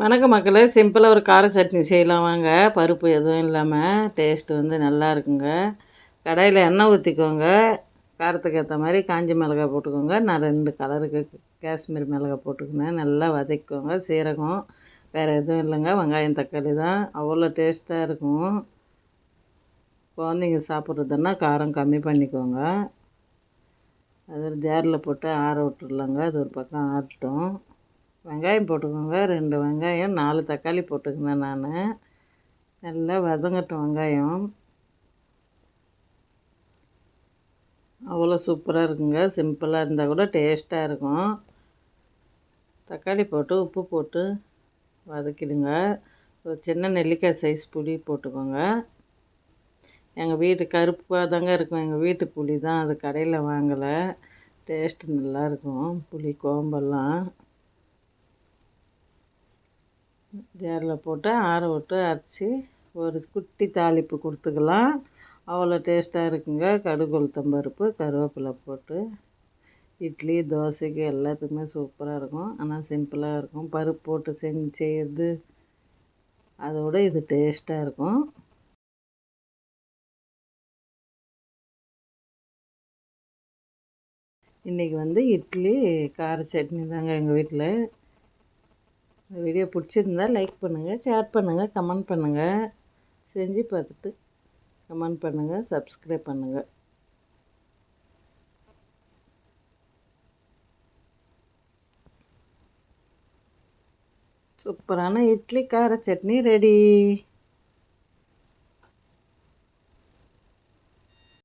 வணக்கம் மக்களே, சிம்பிளாக ஒரு கார சட்னி செய்யலாம் வாங்க. பருப்பு எதுவும் இல்லாமல் டேஸ்ட்டு நல்லா இருக்குங்க. கடாயில் எண்ணெய் ஊற்றிக்கோங்க. காரத்துக்கு ஏற்ற மாதிரி காஞ்ச மிளகாய் போட்டுக்கோங்க. நான் 2 கலருக்கு காஷ்மீர் மிளகாய் போட்டுக்கினேன். நல்லா வதக்கிக்கோங்க. சீரகம் வேறு எதுவும் இல்லைங்க, வெங்காயம் தக்காளி தான். அவ்வளோ டேஸ்ட்டாக இருக்கும். குழந்தைங்க சாப்பிட்றதுன்னா காரம் கம்மி பண்ணிக்கோங்க. அது ஒரு ஜாரில் போட்டு ஆற விட்டுர்லாங்க. அது ஒரு பக்கம் ஆறட்டும். வெங்காயம் போட்டுக்கோங்க. 2 வெங்காயம் 4 தக்காளி போட்டுக்கினேன் நான். நல்லா வதங்கட்டும் வெங்காயம். அவ்வளோ சூப்பராக இருக்குங்க. சிம்பிளாக இருந்தால் கூட டேஸ்ட்டாக இருக்கும். தக்காளி போட்டு உப்பு போட்டு வதக்கிடுங்க. ஒரு சின்ன நெல்லிக்காய் சைஸ் புளி போட்டுக்கோங்க. எங்கள் வீட்டு கருப்பாக தாங்க இருக்கும். எங்கள் வீட்டு புளி தான், அது கடையில் வாங்கலை. டேஸ்ட்டு நல்லாயிருக்கும் புளி குழம்பெல்லாம். ஜாரில் போட்டு ஆற விட்டு அரைச்சி ஒரு குட்டி தாளிப்பு கொடுத்துக்கலாம். அவ்வளோ டேஸ்ட்டாக இருக்குங்க. கடுகு உளுத்தம்பருப்பு கருவேப்பிலை போட்டு இட்லி தோசைக்கு எல்லாத்துக்குமே சூப்பராக இருக்கும். ஆனால் சிம்பிளாக இருக்கும். பருப்பு போட்டு செய்கிறது அதோட இது டேஸ்ட்டாக இருக்கும். இன்றைக்கி இட்லி கார சட்னி தாங்க எங்கள் வீட்டில். இந்த வீடியோ பிடிச்சிருந்தா லைக் பண்ணுங்கள், ஷேர் பண்ணுங்கள், கமெண்ட் பண்ணுங்கள். செஞ்சு பார்த்துட்டு கமெண்ட் பண்ணுங்கள், சப்ஸ்கிரைப் பண்ணுங்கள். சூப்பரான இட்லி கார சட்னி ரெடி.